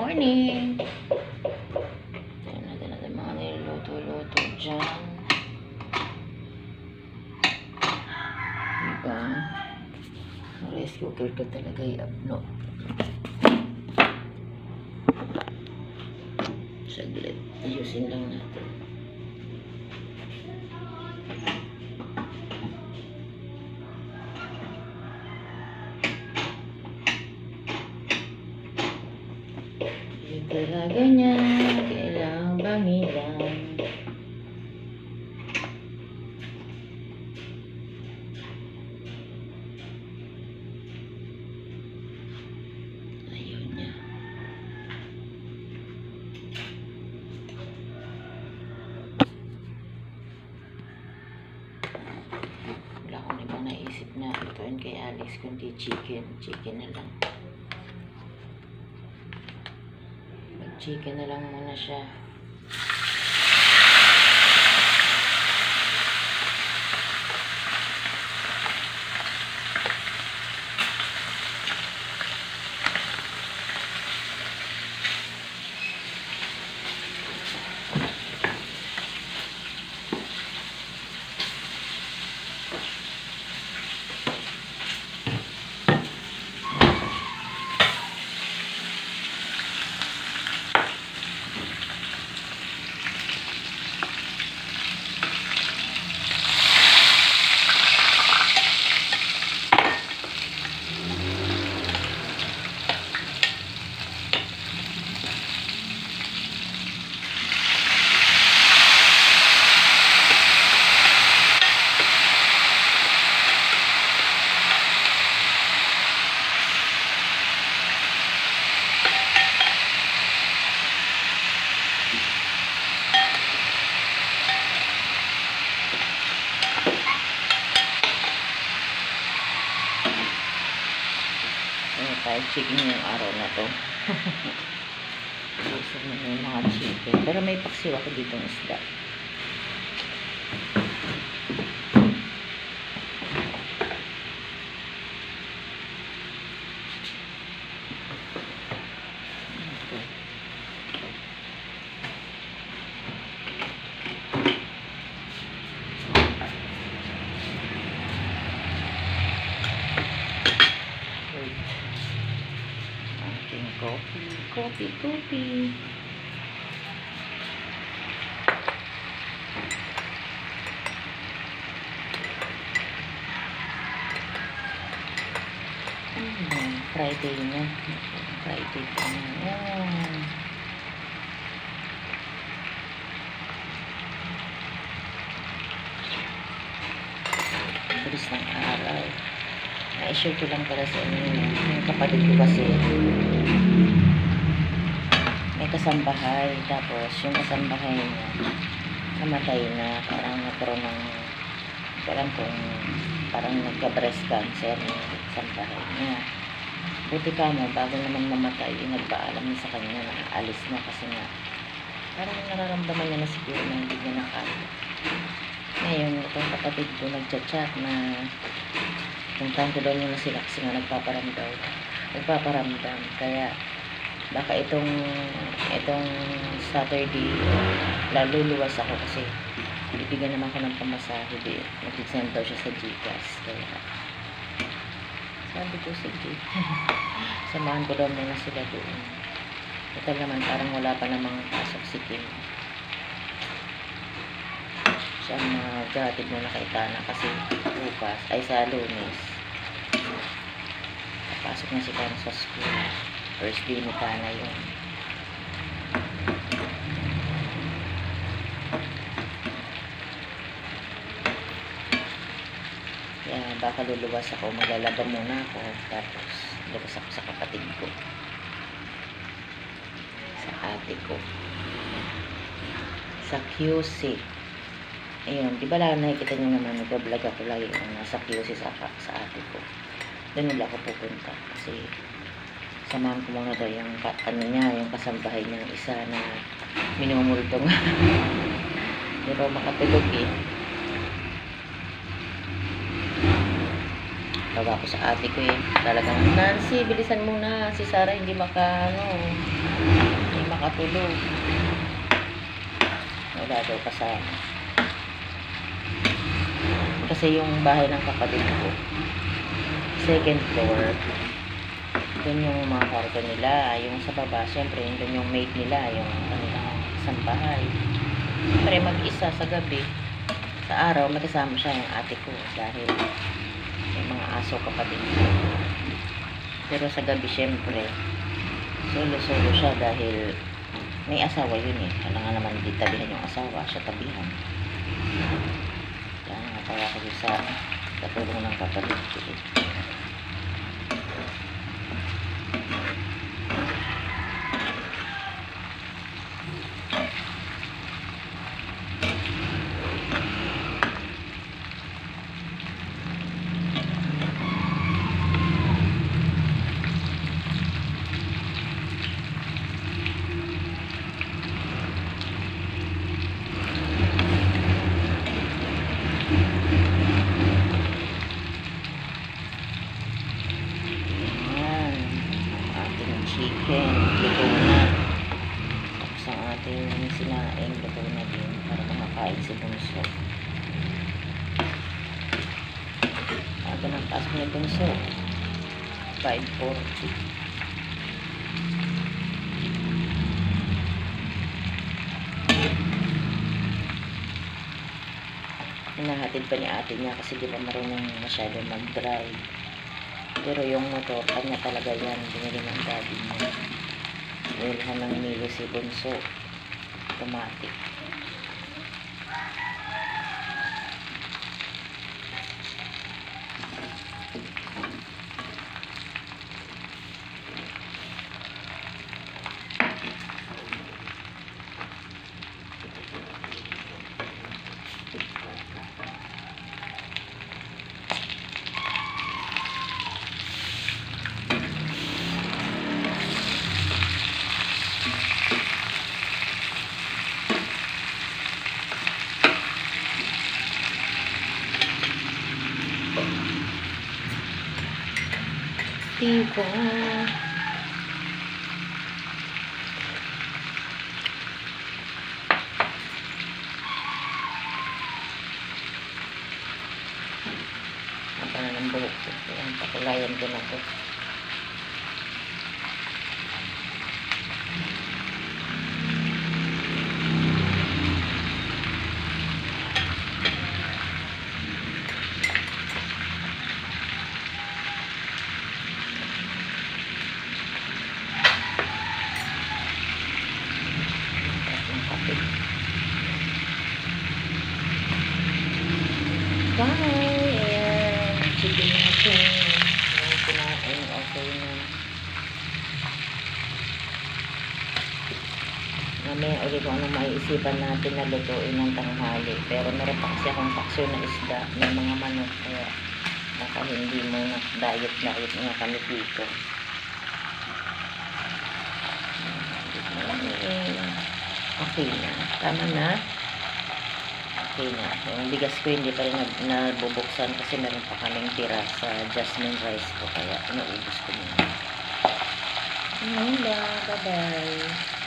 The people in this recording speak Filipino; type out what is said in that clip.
morning! Tignan natin mga niluluto-luto dyan. Diba? Rice cooker ko talaga i-upload. Saglit. Ayusin lang natin. Yung talaga niya, kailangang bamilan. Ayun niya. Wala akong ibang naisip na lutuin kay Alice kundi chicken. Chicken na lang. Chicken na lang muna siya. Fried chicken yung araw na to. Gusto mo yung mga chicken. Pero may paksiw ako ditong isda. Coffee. Friday na. Friday pa na. Yan. Bilis ng araw. Na-share ko lang para sa inyo. Yung kapatid ko kasi may kasambahay, tapos yung kasambahay niya namatay na, parang nagkaroon ng parang kung parang nagka-breast cancer yung kasambahay niya. Buti ka mo, bago naman mamatay, nagpaalam niya sa kanya na aalis na kasi nga parang nararamdaman niya na siguro na hindi niya nakaya. Ngayon, itong kapatid ko nagchat-chat na puntahan ko daw muna sila kasi nga nagpaparamdam, kaya baka itong Saturday laluluwas ako kasi bibigyan naman ko ng pamasahe. Mag-send daw siya sa Gcash, kaya sabi ko sige. Samahan ko daw muna sila doon. Ito naman parang wala pa namang pasok si Kim. Siya maghatid muna kay Tana kasi bukas ay sa Lunes pasok na si Tana sa school. First day ni Tana yun. Kaya baka luluwas ako, maglalaba muna ako, tapos luluwas ako sa kapatid ko, sa ate ko, sa QC. Ayun, di ba lang nakikita nyo naman, nag-vlog ako lagi yung nasa QC sa ate ko. Doon nila ako pupunta kasi samahan ko muna daw yung yung kasambahay niyang isa na minumultong. Hindi raw makatulog eh. Tawa ko sa ate ko eh. Talagang, Nancy, bilisan mo na. Si Sarah hindi Hindi makatulog. Wala daw kasama. Kasi yung bahay ng kapatid ko, second floor, doon yung mga kwarto nila. Yung sa baba, syempre, doon yung maid nila, yung kanilang sambahay. Syempre, mag-isa sa gabi. Sa araw, magkasama siya yung ate ko dahil may mga aso kapatid ko. Pero sa gabi, syempre, solo-solo siya dahil may asawa yun eh. Kailangan naman di tabihan yung asawa, siya tabihan. Kaya natawa ko sa katulong ng kapatid ko eh. Chicken, luto na. Tapos ang ating sinaing, luto na din para makakain si Bunso. Aga ng pasok ni Bunso. 5:40. Hinahatid pa ni ate niya kasi di ba marunong masyado mag-drive. Pero yung motor, kanya talaga yan. Binili ng daddy niya. Binilhan ng Milo si Bunso. Automatic. Diba? Ang na ng buhok ko. Ayan, pakulayan ko na to. Bye! Ayan. Chicken natin. Ayan, kinain. Okay na. Mamaya ulit kung anong maiisipan natin na lutuin ng tanghali. Pero meron pa kasi akong paksyo na isda ng mga manok. Kaya baka hindi mo na diet nga kami dito. Okay na. Tama na. Okay na. Yung bigas ko hindi pa rin nabubuksan kasi meron pa kaming tira sa jasmine rice ko. Kaya inuubos ko muna. Bye-bye.